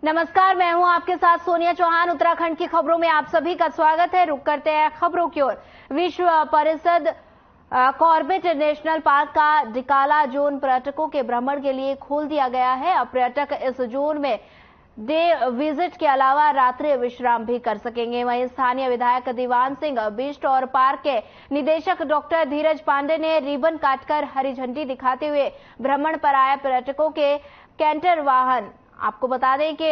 नमस्कार, मैं हूं आपके साथ सोनिया चौहान। उत्तराखंड की खबरों में आप सभी का स्वागत है। रुक करते हैं खबरों की ओर। विश्व परिषद कॉर्बेट नेशनल पार्क का डिकाला जोन पर्यटकों के भ्रमण के लिए खोल दिया गया है। अब पर्यटक इस जोन में डे विजिट के अलावा रात्रि विश्राम भी कर सकेंगे। वहीं स्थानीय विधायक दीवान सिंह बिष्ट और पार्क के निदेशक डॉक्टर धीरज पांडे ने रिबन काटकर हरी झंडी दिखाते हुए भ्रमण पर आए पर्यटकों के कैंटर वाहन आपको बता दें कि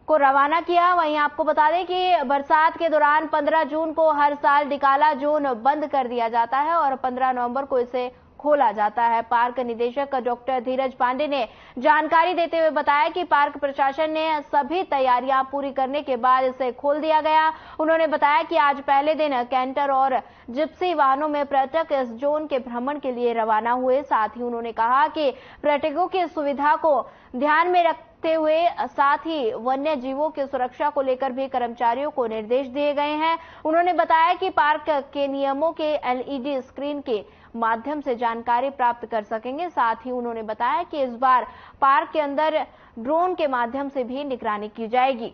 को रवाना किया। वहीं आपको बता दें कि बरसात के दौरान 15 जून को हर साल डिकाला जोन बंद कर दिया जाता है और 15 नवंबर को इसे खोला जाता है। पार्क निदेशक डॉक्टर धीरज पांडे ने जानकारी देते हुए बताया कि पार्क प्रशासन ने सभी तैयारियां पूरी करने के बाद इसे खोल दिया गया। उन्होंने बताया कि आज पहले दिन कैंटर और जिप्सी वाहनों में पर्यटक इस जोन के भ्रमण के लिए रवाना हुए। साथ ही उन्होंने कहा कि पर्यटकों की सुविधा को ध्यान में रखते हुए साथ ही वन्य जीवों की सुरक्षा को लेकर भी कर्मचारियों को निर्देश दिए गए हैं। उन्होंने बताया कि पार्क के नियमों के एलईडी स्क्रीन के माध्यम से जानकारी प्राप्त कर सकेंगे। साथ ही उन्होंने बताया कि इस बार पार्क के अंदर ड्रोन के माध्यम से भी निगरानी की जाएगी।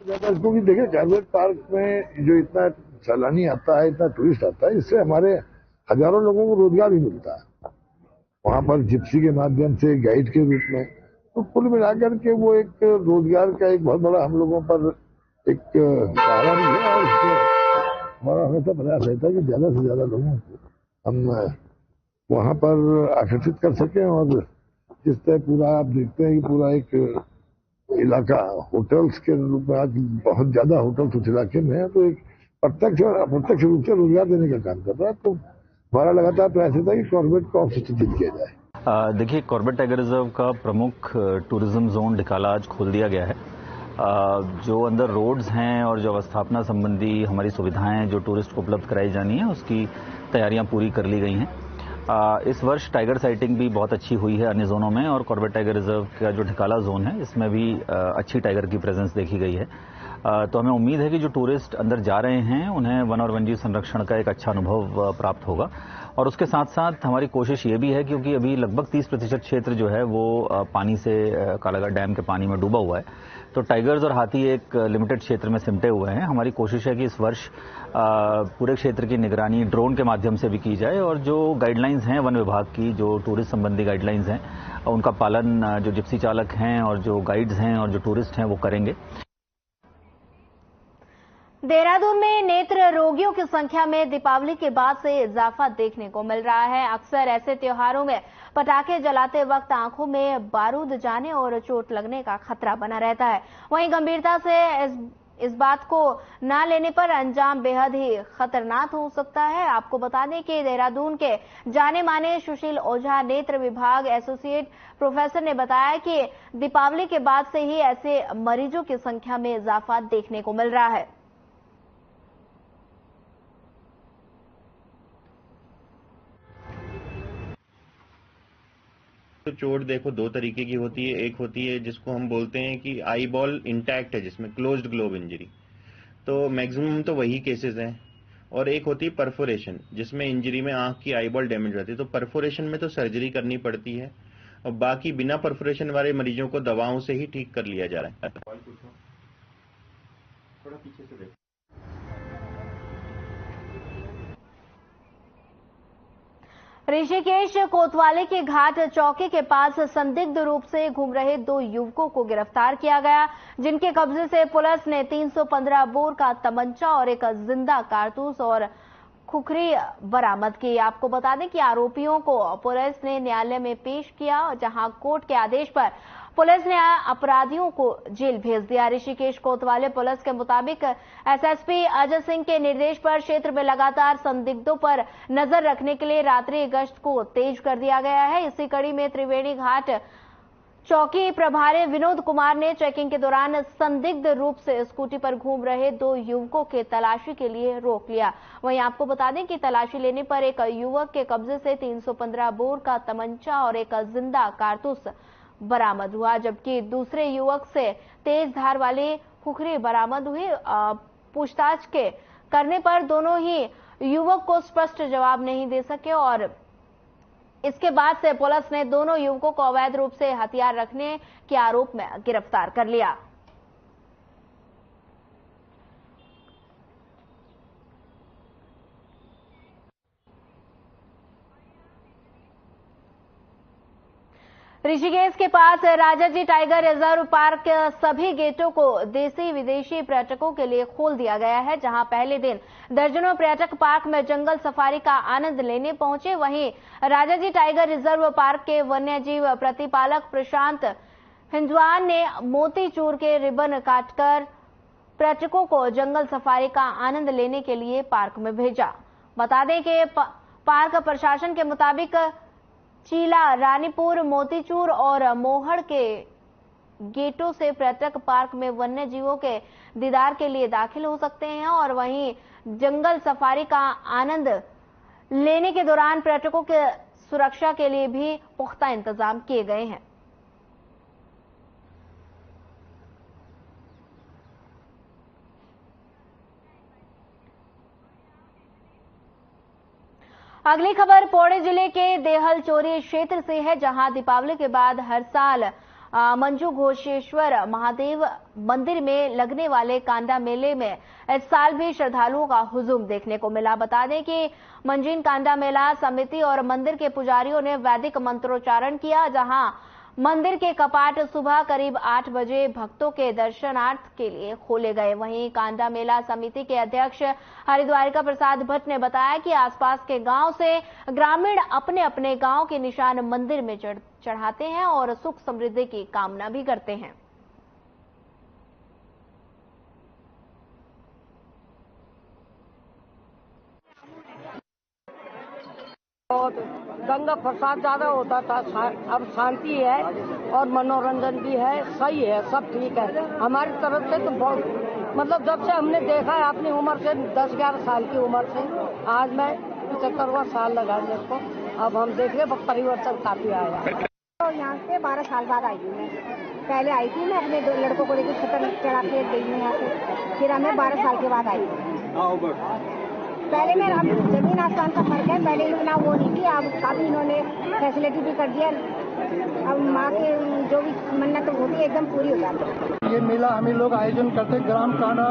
क्योंकि देखिए कॉर्बेट पार्क में जो इतना सैलानी आता है, इतना टूरिस्ट आता है, इससे हमारे हजारों लोगों को रोजगार भी मिलता है। वहां पर जिप्सी के माध्यम से गाइड के रूप में, तो कुल मिलाकर के वो एक रोजगार का एक बहुत बड़ा हम लोगों पर एक सहारा भी है। और हमारा हमेशा प्रयास रहता है कि ज्यादा से ज्यादा लोगों को हम वहां पर आकर्षित कर सकें। और जिस तरह पूरा आप देखते हैं कि पूरा एक इलाका होटल्स के रूप में आज बहुत ज्यादा होटल्स उस इलाके में है, तो एक प्रत्यक्ष और अप्रत्यक्ष रूप से रोजगार देने का काम कर रहा है। तो हमारा लगातार प्रयास रहता है कि कॉर्बेट को और सुचित किया जाए। देखिए, कॉर्बेट टाइगर रिजर्व का प्रमुख टूरिज्म जोन डिकाला आज खोल दिया गया है। जो अंदर रोड्स हैं और जो अवस्थापना संबंधी हमारी सुविधाएं जो टूरिस्ट को उपलब्ध कराई जानी है, उसकी तैयारियां पूरी कर ली गई हैं। इस वर्ष टाइगर साइटिंग भी बहुत अच्छी हुई है अन्य जोनों में, और कॉर्बेट टाइगर रिजर्व का जो डिकाला जोन है इसमें भी अच्छी टाइगर की प्रेजेंस देखी गई है। तो हमें उम्मीद है कि जो टूरिस्ट अंदर जा रहे हैं उन्हें वन और वन्यजीव संरक्षण का एक अच्छा अनुभव प्राप्त होगा। और उसके साथ साथ हमारी कोशिश ये भी है, क्योंकि अभी लगभग 30% क्षेत्र जो है वो पानी से कालाघाट डैम के पानी में डूबा हुआ है, तो टाइगर्स और हाथी एक लिमिटेड क्षेत्र में सिमटे हुए हैं। हमारी कोशिश है कि इस वर्ष पूरे क्षेत्र की निगरानी ड्रोन के माध्यम से भी की जाए, और जो गाइडलाइंस हैं वन विभाग की, जो टूरिस्ट संबंधी गाइडलाइंस हैं, उनका पालन जो जिप्सी चालक हैं और जो गाइड्स हैं और जो टूरिस्ट हैं वो करेंगे। देहरादून में नेत्र रोगियों की संख्या में दीपावली के बाद से इजाफा देखने को मिल रहा है। अक्सर ऐसे त्योहारों में पटाखे जलाते वक्त आंखों में बारूद जाने और चोट लगने का खतरा बना रहता है। वहीं गंभीरता से इस बात को न लेने पर अंजाम बेहद ही खतरनाक हो सकता है। आपको बता दें कि देहरादून के जाने माने सुशील ओझा नेत्र विभाग एसोसिएट प्रोफेसर ने बताया कि दीपावली के बाद से ही ऐसे मरीजों की संख्या में इजाफा देखने को मिल रहा है। तो चोट देखो दो तरीके की होती है। एक होती है जिसको हम बोलते हैं कि आई बॉल इंटैक्ट है, जिसमें क्लोज्ड ग्लोब इंजरी, तो मैक्सिमम तो वही केसेस हैं। और एक होती है परफोरेशन, जिसमें इंजरी में आंख की आई बॉल डैमेज रहती है। तो परफोरेशन में तो सर्जरी करनी पड़ती है, और बाकी बिना परफोरेशन वाले मरीजों को दवाओं से ही ठीक कर लिया जा रहा है। थोड़ा पीछे से देखो। ऋषिकेश कोतवाली के घाट चौकी के पास संदिग्ध रूप से घूम रहे 2 युवकों को गिरफ्तार किया गया, जिनके कब्जे से पुलिस ने 315 बोर का तमंचा और एक जिंदा कारतूस और खुखरी बरामद की। आपको बता दें कि आरोपियों को पुलिस ने न्यायालय में पेश किया, जहां कोर्ट के आदेश पर पुलिस ने अपराधियों को जेल भेज दिया। ऋषिकेश कोतवाली पुलिस के मुताबिक एसएसपी अजय सिंह के निर्देश पर क्षेत्र में लगातार संदिग्धों पर नजर रखने के लिए रात्रि गश्त को तेज कर दिया गया है। इसी कड़ी में त्रिवेणी घाट चौकी प्रभारी विनोद कुमार ने चेकिंग के दौरान संदिग्ध रूप से स्कूटी पर घूम रहे 2 युवकों के तलाशी के लिए रोक लिया। वहीं आपको बता दें कि तलाशी लेने पर एक युवक के कब्जे से 315 बोर का तमंचा और एक जिंदा कारतूस बरामद हुआ, जबकि दूसरे युवक से तेज धार वाली खुखरी बरामद हुई। पूछताछ के करने पर दोनों ही युवक को स्पष्ट जवाब नहीं दे सके और इसके बाद से पुलिस ने दोनों युवकों को अवैध रूप से हथियार रखने के आरोप में गिरफ्तार कर लिया। ऋषिकेश के पास राजाजी टाइगर रिजर्व पार्क सभी गेटों को देसी विदेशी पर्यटकों के लिए खोल दिया गया है। जहां पहले दिन दर्जनों पर्यटक पार्क में जंगल सफारी का आनंद लेने पहुंचे, वहीं राजाजी टाइगर रिजर्व पार्क के वन्यजीव प्रतिपालक प्रशांत हिंदवान ने मोतीचूर के रिबन काटकर पर्यटकों को जंगल सफारी का आनंद लेने के लिए पार्क में भेजा। बता दें कि पार्क प्रशासन के मुताबिक चीला, रानीपुर, मोतीचूर और मोहड़ के गेटों से पर्यटक पार्क में वन्य जीवों के दीदार के लिए दाखिल हो सकते हैं और वहीं जंगल सफारी का आनंद लेने के दौरान पर्यटकों के सुरक्षा के लिए भी पुख्ता इंतजाम किए गए हैं। अगली खबर पौड़ी जिले के देहल चोरी क्षेत्र से है, जहां दीपावली के बाद हर साल मंजू घोषेश्वर महादेव मंदिर में लगने वाले कांदा मेले में इस साल भी श्रद्धालुओं का हुजूम देखने को मिला। बता दें कि मंजीन कांदा मेला समिति और मंदिर के पुजारियों ने वैदिक मंत्रोच्चारण किया, जहां मंदिर के कपाट सुबह करीब 8 बजे भक्तों के दर्शनार्थ के लिए खोले गए। वहीं कांदा मेला समिति के अध्यक्ष हरिद्वारिका प्रसाद भट्ट ने बताया कि आसपास के गांव से ग्रामीण अपने अपने गांव के निशान मंदिर में चढ़ाते हैं और सुख समृद्धि की कामना भी करते हैं। और गंगा प्रसाद ज्यादा होता था, अब शांति है और मनोरंजन भी है, सही है, सब ठीक है। हमारी तरफ से तो बहुत मतलब जब से हमने देखा है अपनी उम्र से 10-11 साल की उम्र से आज मैं 75वां साल लगा मेरे को, अब हम देख रहे परिवर्तन काफी आया। तो यहाँ से 12 साल बाद आई हूँ मैं। पहले आई थी मैं अपने 2 लड़कों को लेकर छतर चढ़ा के गई हूँ यहाँ से, फिर मैं 12 साल के बाद आई हूँ। पहले में जमीन आसमान का फर्क है, पहले इतना वो नहीं थी, अब काफी इन्होंने फैसिलिटी भी कर दिया। अब माँ के जो भी मन्नत होती है एकदम पूरी हो जाती है। ये मेला हमें लोग आयोजन करते हैं, ग्राम कांडा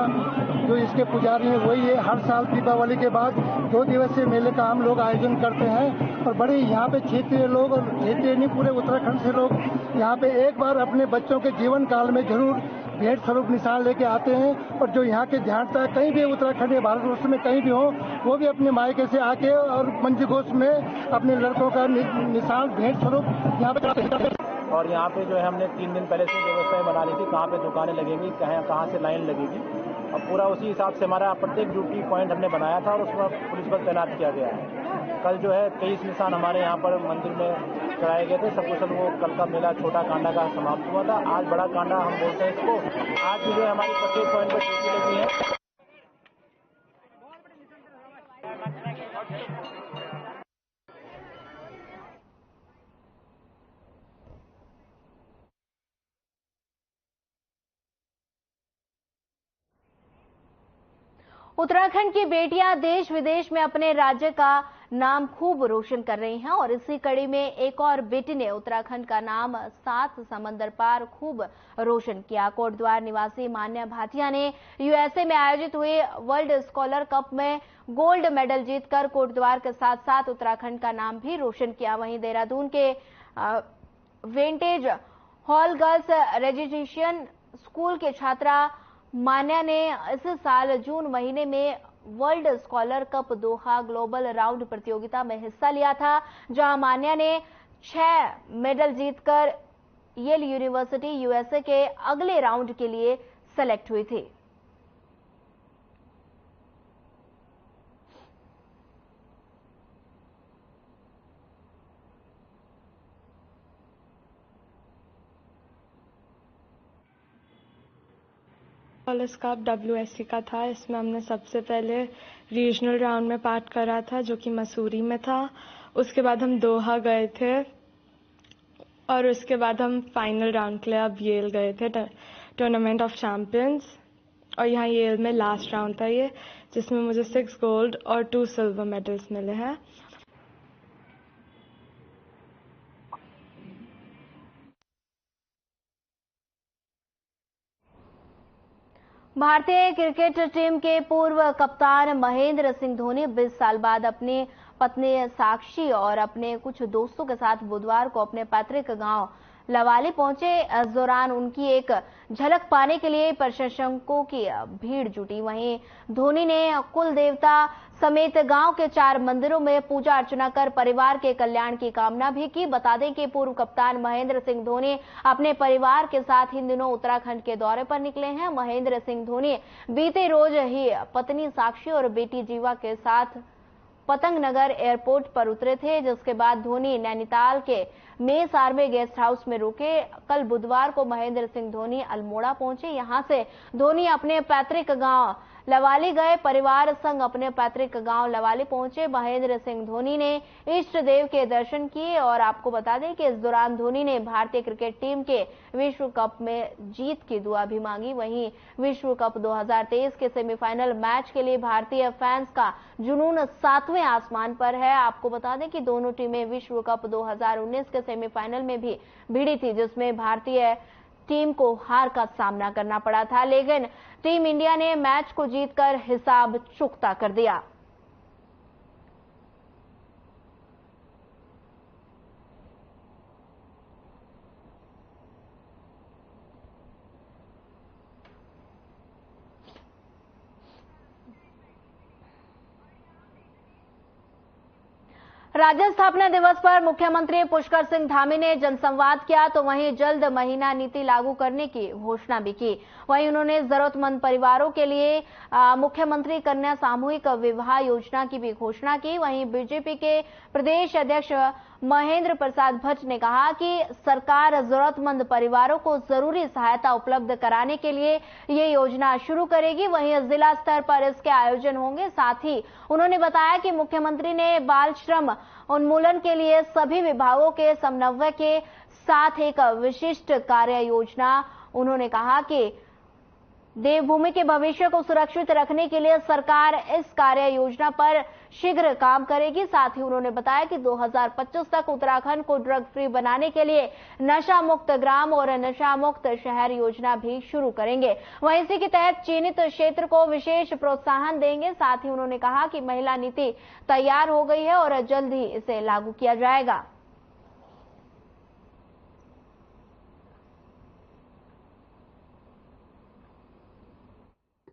जो इसके पुजारी हैं वही है। हर साल दीपावली के बाद 2 दिवसीय मेले का हम लोग आयोजन करते हैं और बड़े यहाँ पे क्षेत्रीय लोग और क्षेत्रीय नहीं पूरे उत्तराखंड से लोग यहाँ पे एक बार अपने बच्चों के जीवन काल में जरूर भेंट स्वरूप निशान लेके आते हैं। और जो यहाँ के ध्यानता कहीं भी उत्तराखंड या भारतवर्ष में कहीं भी हो, वो भी अपने मायके से आके और मंजूघोष में अपने लड़कों का निशान भेंट स्वरूप यहाँ पे चढ़ाते हैं। और यहाँ पे जो है हमने 3 दिन पहले से व्यवस्थाएं बना ली थी, कहाँ पे दुकानें लगेंगी, कहाँ से लाइन लगेगी, और पूरा उसी हिसाब से हमारा प्रत्येक ड्यूटी पॉइंट हमने बनाया था और उसमें पुलिस बल तैनात किया गया है। कल जो है 23 निशान हमारे यहाँ पर मंदिर में चढ़ाए गए थे। सब वो कल का मेला छोटा कांडा का समाप्त हुआ था, आज बड़ा कांडा हम बोलते हैं इसको। आज जो है हमारी प्रत्येक पॉइंट पर ड्यूटी लगी है। उत्तराखंड की बेटियां देश विदेश में अपने राज्य का नाम खूब रोशन कर रही हैं और इसी कड़ी में एक और बेटी ने उत्तराखंड का नाम 7 समंदर पार खूब रोशन किया। कोटद्वार निवासी मान्या भाटिया ने यूएसए में आयोजित हुए वर्ल्ड स्कॉलर कप में गोल्ड मेडल जीतकर कोटद्वार के साथ साथ उत्तराखंड का नाम भी रोशन किया। वहीं देहरादून के वेंटेज हॉल गर्ल्स रेजिडेंशियल स्कूल के छात्रा मान्या ने इस साल जून महीने में वर्ल्ड स्कॉलर कप दोहा ग्लोबल राउंड प्रतियोगिता में हिस्सा लिया था, जहां मान्या ने 6 मेडल जीतकर येल यूनिवर्सिटी यूएसए के अगले राउंड के लिए सेलेक्ट हुई थी। स्कॉलर्स कप WSC का था। इसमें हमने सबसे पहले रीजनल राउंड में पार्ट करा था जो कि मसूरी में था। उसके बाद हम दोहा गए थे और उसके बाद हम फाइनल राउंड के लिए अब येल गए थे, टूर्नामेंट ऑफ चैंपियंस। और यहाँ येल में लास्ट राउंड था ये, जिसमें मुझे 6 गोल्ड और 2 सिल्वर मेडल्स मिले हैं। भारतीय क्रिकेट टीम के पूर्व कप्तान महेंद्र सिंह धोनी 20 साल बाद अपनी पत्नी साक्षी और अपने कुछ दोस्तों के साथ बुधवार को अपने पैतृक गांव लवाली पहुंचे। इस दौरान उनकी एक झलक पाने के लिए प्रशंसकों की भीड़ जुटी। वहीं धोनी ने कुल देवता समेत गांव के 4 मंदिरों में पूजा अर्चना कर परिवार के कल्याण की कामना भी की। बता दें कि पूर्व कप्तान महेंद्र सिंह धोनी अपने परिवार के साथ इन दिनों उत्तराखंड के दौरे पर निकले हैं। महेंद्र सिंह धोनी बीते रोज ही पत्नी साक्षी और बेटी जीवा के साथ पतंग नगर एयरपोर्ट पर उतरे थे, जिसके बाद धोनी नैनीताल के मेस आर्मी गेस्ट हाउस में रुके। कल बुधवार को महेंद्र सिंह धोनी अल्मोड़ा पहुंचे। यहां से धोनी अपने पैतृक गांव लवाली गए। परिवार संग अपने पैतृक गांव लवाली पहुंचे। महेंद्र सिंह धोनी ने इष्ट देव के दर्शन किए और आपको बता दें कि इस दौरान धोनी ने भारतीय क्रिकेट टीम के विश्व कप में जीत की दुआ भी मांगी। वहीं विश्व कप 2023 के सेमीफाइनल मैच के लिए भारतीय फैंस का जुनून 7वें आसमान पर है। आपको बता दें कि दोनों टीमें विश्व कप 2019 के सेमीफाइनल में भी भिड़ी थी, जिसमें भारतीय टीम को हार का सामना करना पड़ा था, लेकिन टीम इंडिया ने मैच को जीतकर हिसाब चुकता कर दिया। राज्य स्थापना दिवस पर मुख्यमंत्री पुष्कर सिंह धामी ने जनसंवाद किया, तो वहीं जल्द महीना नीति लागू करने की घोषणा भी की। वहीं उन्होंने जरूरतमंद परिवारों के लिए मुख्यमंत्री कन्या सामूहिक विवाह योजना की भी घोषणा की। वहीं बीजेपी के प्रदेश अध्यक्ष महेंद्र प्रसाद भट्ट ने कहा कि सरकार जरूरतमंद परिवारों को जरूरी सहायता उपलब्ध कराने के लिए ये योजना शुरू करेगी। वहीं जिला स्तर पर इसके आयोजन होंगे। साथ ही उन्होंने बताया कि मुख्यमंत्री ने बाल श्रम उन्मूलन के लिए सभी विभागों के समन्वय के साथ एक विशिष्ट कार्य योजना। उन्होंने कहा कि देवभूमि के भविष्य को सुरक्षित रखने के लिए सरकार इस कार्य योजना पर शीघ्र काम करेगी। साथ ही उन्होंने बताया कि 2025 तक उत्तराखंड को ड्रग फ्री बनाने के लिए नशा मुक्त ग्राम और नशा मुक्त शहर योजना भी शुरू करेंगे। वहीं इसी के तहत चिन्हित क्षेत्र को विशेष प्रोत्साहन देंगे। साथ ही उन्होंने कहा कि महिला नीति तैयार हो गई है और जल्द ही इसे लागू किया जाएगा।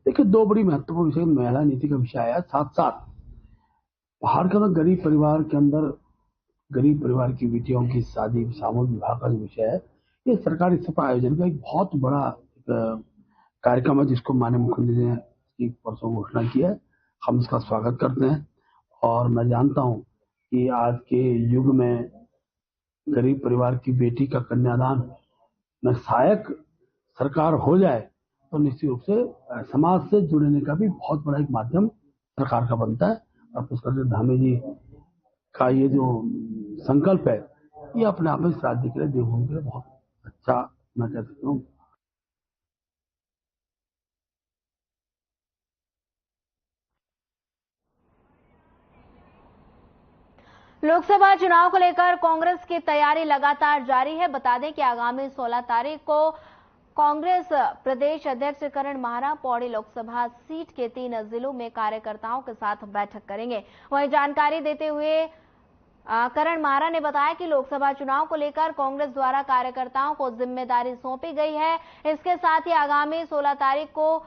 देखिए, 2 बड़ी महत्वपूर्ण विषय महिला नीति का विषय आया, साथ साथ बाहर का गरीब परिवार के अंदर गरीब परिवार की बेटियों की शादी सामूहिक विवाह का जो विषय है, ये सरकारी सभा आयोजन का एक बहुत बड़ा कार्यक्रम है, जिसको माननीय मुख्यमंत्री ने इसकी परसों घोषणा की है। हम इसका स्वागत करते हैं और मैं जानता हूं कि आज के युग में गरीब परिवार की बेटी का कन्यादान में सहायक सरकार हो जाए तो निश्चित रूप से समाज से जुड़ने का भी बहुत बड़ा एक माध्यम सरकार का बनता है। और पुष्कर सिंह धामी जी का ये जो संकल्प है, ये अपने आप में इस राज्य के लिए देवभूमि के लिए बहुत अच्छा, मैं कह सकता हूँ। लोकसभा चुनाव को लेकर कांग्रेस की तैयारी लगातार जारी है। बता दें कि आगामी 16 तारीख को कांग्रेस प्रदेश अध्यक्ष करण माहरा पौड़ी लोकसभा सीट के 3 जिलों में कार्यकर्ताओं के साथ बैठक करेंगे। वहीं जानकारी देते हुए करण माहरा ने बताया कि लोकसभा चुनाव को लेकर कांग्रेस द्वारा कार्यकर्ताओं को जिम्मेदारी सौंपी गई है। इसके साथ ही आगामी 16 तारीख को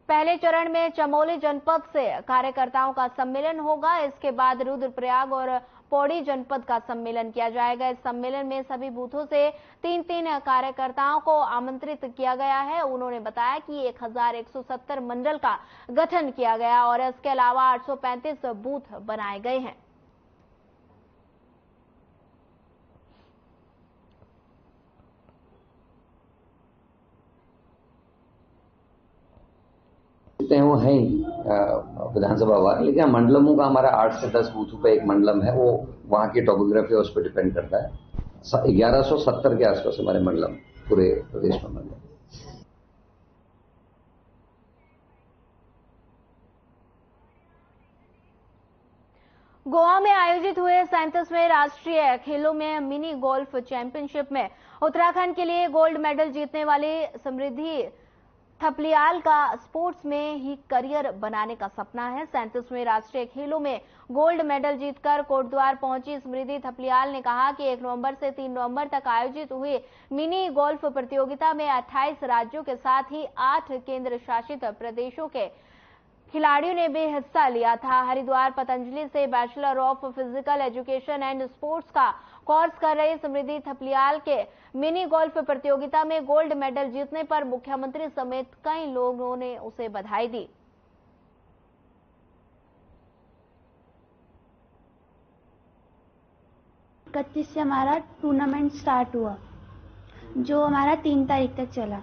पहले चरण में चमोली जनपद से कार्यकर्ताओं का सम्मेलन होगा। इसके बाद रुद्रप्रयाग और पौड़ी जनपद का सम्मेलन किया जाएगा। इस सम्मेलन में सभी बूथों से 3-3 कार्यकर्ताओं को आमंत्रित किया गया है। उन्होंने बताया कि 1170 मंडल का गठन किया गया और इसके अलावा 835 बूथ बनाए गए हैं। वो है विधानसभा वार, लेकिन मंडलमों का हमारा 8 से 10 बूथों पे एक मंडलम है, वो वहां की टोपोग्राफी उस पर डिपेंड करता है। 1170 के आसपास हमारे मंडलम पूरे प्रदेश में मंडलम। गोवा में आयोजित हुए 37वें राष्ट्रीय खेलों में मिनी गोल्फ चैंपियनशिप में उत्तराखंड के लिए गोल्ड मेडल जीतने वाली समृद्धि थपलियाल का स्पोर्ट्स में ही करियर बनाने का सपना है। 37वें राष्ट्रीय खेलों में गोल्ड मेडल जीतकर कोटद्वार पहुंची स्मृति थपलियाल ने कहा कि 1 नवंबर से 3 नवंबर तक आयोजित हुई मिनी गोल्फ प्रतियोगिता में 28 राज्यों के साथ ही 8 केंद्र शासित प्रदेशों के खिलाड़ियों ने भी हिस्सा लिया था। हरिद्वार पतंजलि से bachelor of physical education and sports का कोर्स कर रही स्मृति थपलियाल के मिनी गोल्फ प्रतियोगिता में गोल्ड मेडल जीतने पर मुख्यमंत्री समेत कई लोगों ने उसे बधाई दी। से हमारा टूर्नामेंट स्टार्ट हुआ, जो हमारा 3 तारीख तक चला।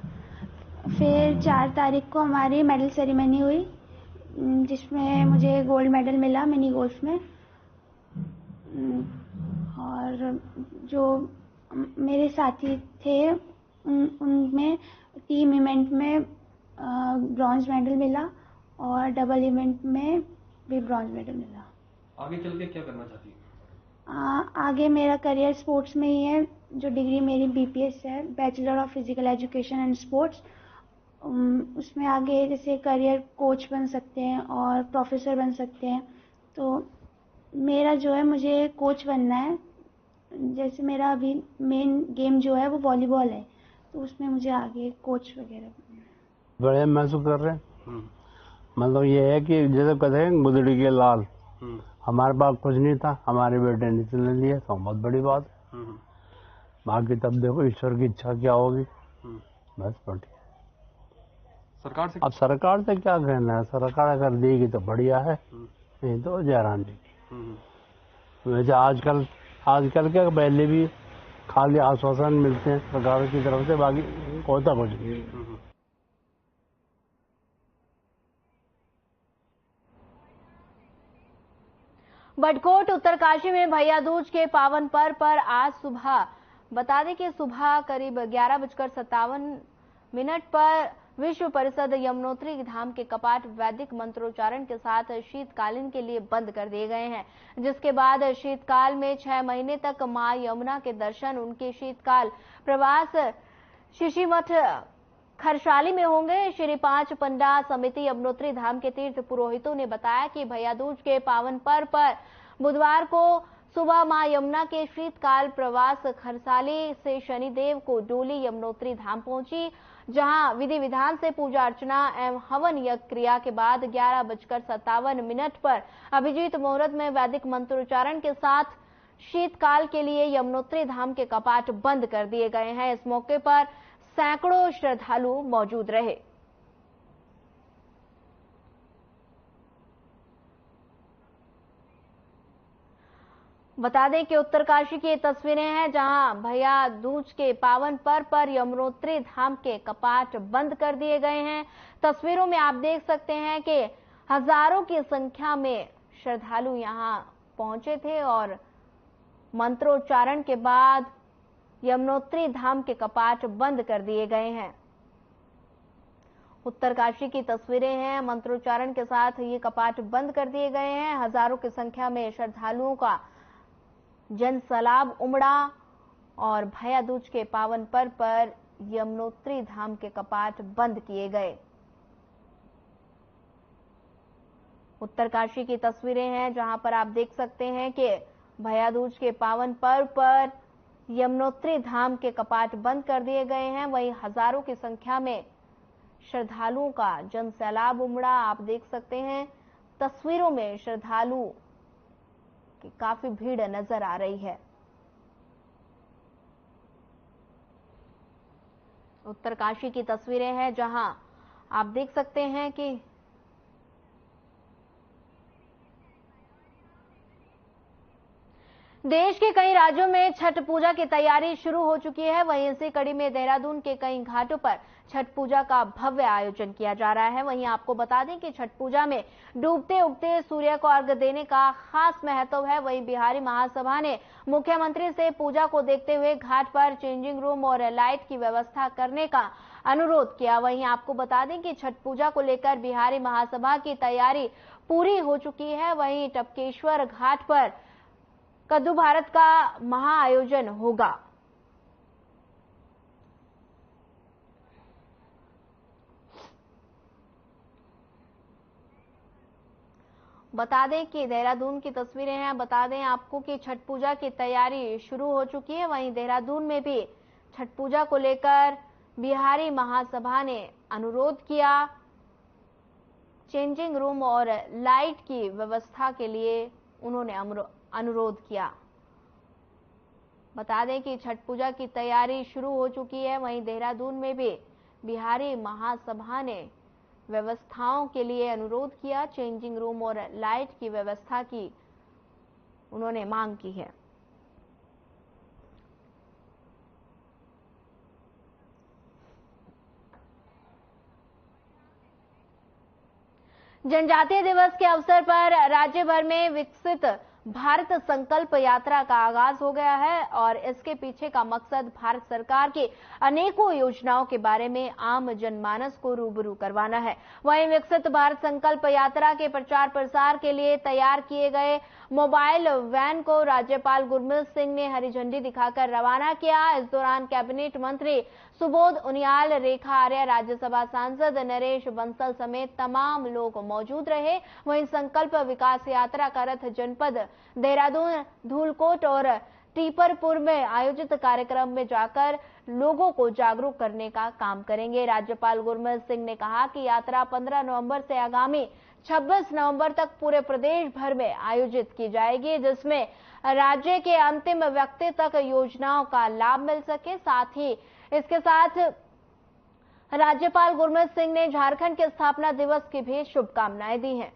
फिर 4 तारीख को हमारी मेडल सेरेमनी हुई, जिसमें मुझे गोल्ड मेडल मिला मिनी गोल्फ में। और जो मेरे साथी थे उनमें टीम इवेंट में ब्रॉन्ज मेडल मिला और डबल इवेंट में भी ब्रॉन्ज मेडल मिला। आगे चल के क्या करना चाहती है? आगे मेरा करियर स्पोर्ट्स में ही है। जो डिग्री मेरी BPS है, bachelor of physical education and sports, उसमें आगे जैसे करियर कोच बन सकते हैं और प्रोफेसर बन सकते हैं। तो मेरा जो है, मुझे कोच बनना है। जैसे मेरा अभी मेन गेम जो है वो वॉलीबॉल है, तो उसमें मुझे आगे कोच वगैरह बनना है। बड़े महसूस कर रहे हैं। मतलब ये है कि जैसे कहते हैं गुदड़ी के लाल, हमारे पास कुछ नहीं था, हमारे बेटे ने चुन लिया, तो बहुत बड़ी बात है। बाकी तब देखो ईश्वर की इच्छा क्या होगी। बस बढ़िया। सरकार से अब सरकार से क्या कहना है, सरकार अगर देगी तो बढ़िया है, नहीं तो जयरान जी। वैसे आजकल के पहले भी खाली आश्वासन मिलते हैं सरकार की तरफ से, बाकी होता कुछ नहीं। बडकोट उत्तरकाशी में भैया दूज के पावन पर्व पर आज सुबह, बता दें कि सुबह करीब 11:57 पर विश्व परिषद यमुनोत्री धाम के कपाट वैदिक मंत्रोच्चारण के साथ शीतकालीन के लिए बंद कर दिए गए हैं, जिसके बाद शीतकाल में 6 महीने तक मां यमुना के दर्शन उनके शीतकाल प्रवास शिशिमठ खरसाली में होंगे। श्री 5 पंडा समिति यमुनोत्री धाम के तीर्थ पुरोहितों ने बताया कि भैया दूज के पावन पर्व पर बुधवार को सुबह मां यमुना के शीतकाल प्रवास खरसाली से शनिदेव को डोली यमुनोत्री धाम पहुंची, जहां विधि विधान से पूजा अर्चना एवं हवन यज्ञ क्रिया के बाद 11:57 पर अभिजीत मुहूर्त में वैदिक मंत्रोच्चारण के साथ शीतकाल के लिए यमुनोत्री धाम के कपाट बंद कर दिए गए हैं। इस मौके पर सैकड़ों श्रद्धालु मौजूद रहे। बता दें कि उत्तरकाशी की तस्वीरें हैं, जहां भैया दूज के पावन पर्व पर यमुनोत्री धाम के कपाट बंद कर दिए गए हैं। तस्वीरों में आप देख सकते हैं कि हजारों की संख्या में श्रद्धालु यहां पहुंचे थे और मंत्रोच्चारण के बाद यमुनोत्री धाम के कपाट बंद कर दिए गए हैं। उत्तरकाशी की तस्वीरें हैं, मंत्रोच्चारण के साथ ये कपाट बंद कर दिए गए हैं। हजारों की संख्या में श्रद्धालुओं का जन सैलाब उमड़ा और भैया दूज के पावन पर्व पर यमुनोत्री धाम के कपाट बंद किए गए। उत्तरकाशी की तस्वीरें हैं, जहां पर आप देख सकते हैं कि भैया दूज के पावन पर्व पर यमुनोत्री धाम के कपाट बंद कर दिए गए हैं। वहीं हजारों की संख्या में श्रद्धालुओं का जन सैलाब उमड़ा। आप देख सकते हैं तस्वीरों में श्रद्धालु की काफी भीड़ नजर आ रही है। उत्तरकाशी की तस्वीरें हैं, जहां आप देख सकते हैं कि देश के कई राज्यों में छठ पूजा की तैयारी शुरू हो चुकी है। वहीं इसी कड़ी में देहरादून के कई घाटों पर छठ पूजा का भव्य आयोजन किया जा रहा है। वहीं आपको बता दें कि छठ पूजा में डूबते उगते सूर्य को अर्घ्य देने का खास महत्व है। वहीं बिहारी महासभा ने मुख्यमंत्री से पूजा को देखते हुए घाट पर चेंजिंग रूम और लाइट की व्यवस्था करने का अनुरोध किया। वहीं आपको बता दें कि छठ पूजा को लेकर बिहारी महासभा की तैयारी पूरी हो चुकी है। वहीं टपकेश्वर घाट पर कद्दू भारत का महाआयोजन होगा। बता दें कि देहरादून की तस्वीरें हैं। बता दें आपको कि छठ पूजा की तैयारी शुरू हो चुकी है। वहीं देहरादून में भी छठ पूजा को लेकर बिहारी महासभा ने अनुरोध किया। चेंजिंग रूम और लाइट की व्यवस्था के लिए उन्होंने अनुरोध किया। बता दें कि छठ पूजा की तैयारी शुरू हो चुकी है। वहीं देहरादून में भी बिहारी महासभा ने व्यवस्थाओं के लिए अनुरोध किया। चेंजिंग रूम और लाइट की व्यवस्था की उन्होंने मांग की है। जनजातीय दिवस के अवसर पर राज्य भर में विकसित भारत संकल्प यात्रा का आगाज हो गया है और इसके पीछे का मकसद भारत सरकार की अनेकों योजनाओं के बारे में आम जनमानस को रूबरू करवाना है। वहीं विकसित भारत संकल्प यात्रा के प्रचार प्रसार के लिए तैयार किए गए मोबाइल वैन को राज्यपाल गुरमीत सिंह ने हरी झंडी दिखाकर रवाना किया। इस दौरान कैबिनेट मंत्री सुबोध उनियाल, रेखा आर्या, राज्यसभा सांसद नरेश बंसल समेत तमाम लोग मौजूद रहे। वहीं संकल्प विकास यात्रा का रथ जनपद देहरादून, धूलकोट और टीपरपुर में आयोजित कार्यक्रम में जाकर लोगों को जागरूक करने का काम करेंगे। राज्यपाल गुरमीत सिंह ने कहा कि यात्रा 15 नवंबर से आगामी 26 नवंबर तक पूरे प्रदेश भर में आयोजित की जाएगी, जिसमें राज्य के अंतिम व्यक्ति तक योजनाओं का लाभ मिल सके। साथ ही इसके साथ राज्यपाल गुरमीत सिंह ने झारखंड के स्थापना दिवस की भी शुभकामनाएं दी हैं।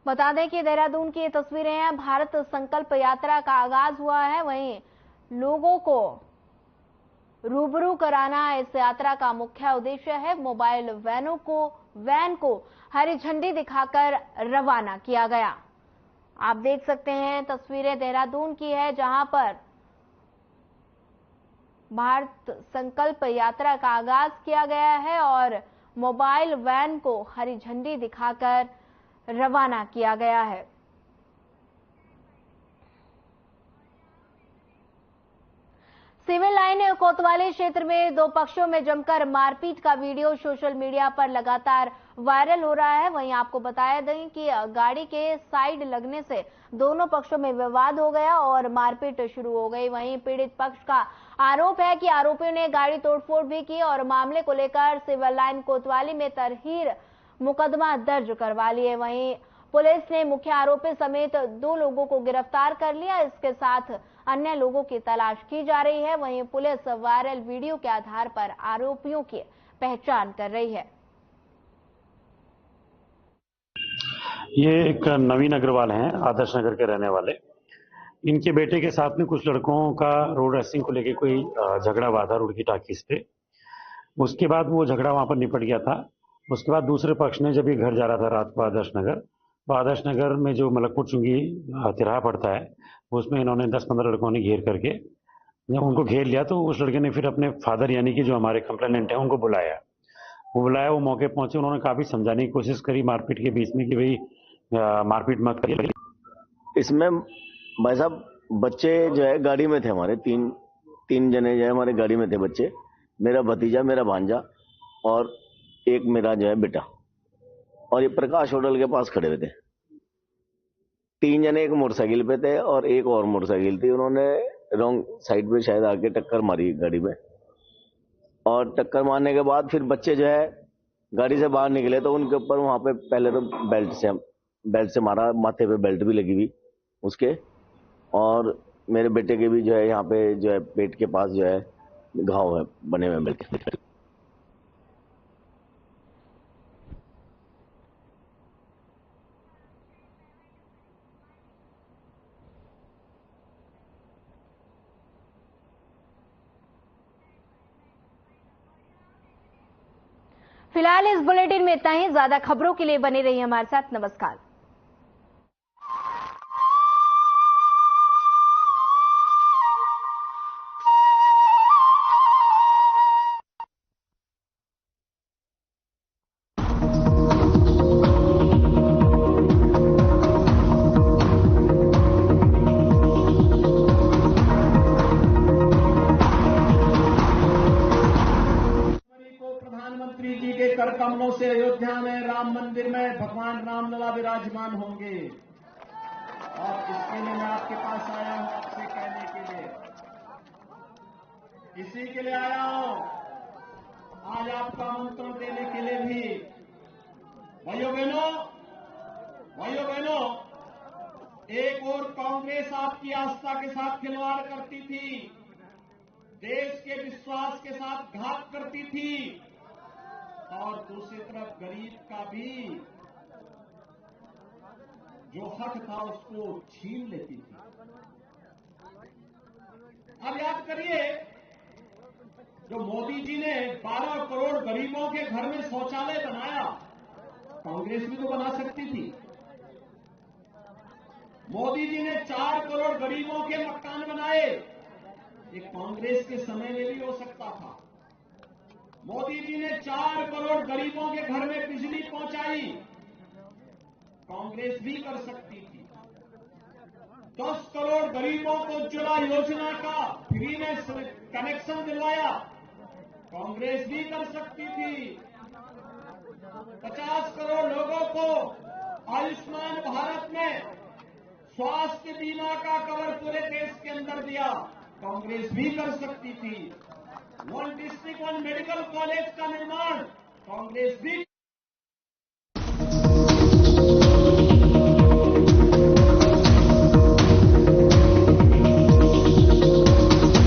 बता दें कि देहरादून की ये तस्वीरें हैं। भारत संकल्प यात्रा का आगाज हुआ है। वहीं लोगों को रूबरू कराना इस यात्रा का मुख्य उद्देश्य है। मोबाइल वैन को हरी झंडी दिखाकर रवाना किया गया। आप देख सकते हैं तस्वीरें देहरादून की है, जहां पर भारत संकल्प यात्रा का आगाज किया गया है और मोबाइल वैन को हरी झंडी दिखाकर रवाना किया गया है। सिविल लाइन कोतवाली क्षेत्र में दो पक्षों में जमकर मारपीट का वीडियो सोशल मीडिया पर लगातार वायरल हो रहा है। वहीं आपको बताया दें कि गाड़ी के साइड लगने से दोनों पक्षों में विवाद हो गया और मारपीट शुरू हो गई। वहीं पीड़ित पक्ष का आरोप है कि आरोपियों ने गाड़ी तोड़फोड़ भी की और मामले को लेकर सिविल लाइन कोतवाली में तरहीर मुकदमा दर्ज करवा लिए। वहीं पुलिस ने मुख्य आरोपी समेत 2 लोगों को गिरफ्तार कर लिया। इसके साथ अन्य लोगों की तलाश की जा रही है। वहीं पुलिस वायरल वीडियो के आधार पर आरोपियों की पहचान कर रही है। ये एक नवीन अग्रवाल हैं, आदर्श नगर के रहने वाले। इनके बेटे के साथ में कुछ लड़कों का रोड रेसिंग को लेके कोई झगड़ा हुआ था रोड की टाकीज पे। उसके बाद वो झगड़ा वहां पर निपट गया था। उसके बाद दूसरे पक्ष ने जब ये घर जा रहा था रात को आदर्श नगर, तो आदर्श नगर में जो मलकपुर चुंगी तिराहा पड़ता है, उसमें इन्होंने 10-15 लड़कों ने घेर करके जब उनको घेर लिया तो उस लड़के ने फिर अपने फादर यानी कि जो हमारे कंप्लेनेंट हैं उनको बुलाया। वो मौके पहुंचे, उन्होंने काफी समझाने की कोशिश करी मारपीट के बीच में कि भाई मारपीट मत करिए। इसमें भाई साहब बच्चे जो है गाड़ी में थे, हमारे तीन जने जो है हमारे गाड़ी में थे बच्चे, मेरा भतीजा, मेरा भांजा और एक मेरा जो है बेटा, और ये प्रकाश होटल के पास खड़े हुए थे। 3 जने एक मोटरसाइकिल पे थे और एक और मोटरसाइकिल थी। उन्होंने रॉन्ग साइड पे शायद आके टक्कर मारी गाड़ी में, और टक्कर मारने के बाद फिर बच्चे जो है गाड़ी से बाहर निकले तो उनके ऊपर वहां पे पहले तो बेल्ट से मारा, माथे पे बेल्ट भी लगी हुई उसके, और मेरे बेटे के भी जो है यहाँ पे जो है पेट के पास जो है घाव है बने हुए बेल्ट के। फिलहाल इस बुलेटिन में इतना ही। ज्यादा खबरों के लिए बने रहिए हमारे साथ। नमस्कार। कर कमलों से अयोध्या में राम मंदिर में भगवान रामलला विराजमान होंगे। और इसके लिए मैं आपके पास आया हूं, आपसे कहने के लिए, इसी के लिए आया हूं, आज आपको आमंत्रण देने के लिए भी। भाइयों बहनों, एक और कांग्रेस आपकी आस्था के साथ खिलवाड़ करती थी, देश के विश्वास के साथ घात करती थी, और दूसरी तरफ गरीब का भी जो हक था उसको छीन लेती थी। अब याद करिए, जो मोदी जी ने 12 करोड़ गरीबों के घर में शौचालय बनाया, कांग्रेस भी तो बना सकती थी। मोदी जी ने 4 करोड़ गरीबों के मकान बनाए, ये कांग्रेस के समय में भी हो सकता था। मोदी जी ने 4 करोड़ गरीबों के घर में बिजली पहुंचाई, कांग्रेस भी कर सकती थी। 10 करोड़ गरीबों को उज्ज्वला योजना का फ्री में कनेक्शन दिलवाया, कांग्रेस भी कर सकती थी। 50 करोड़ लोगों को आयुष्मान भारत में स्वास्थ्य बीमा का कवर पूरे देश के अंदर दिया, कांग्रेस भी कर सकती थी। 1 डिस्ट्रिक्ट 1 मेडिकल कॉलेज का निर्माण, कांग्रेस भी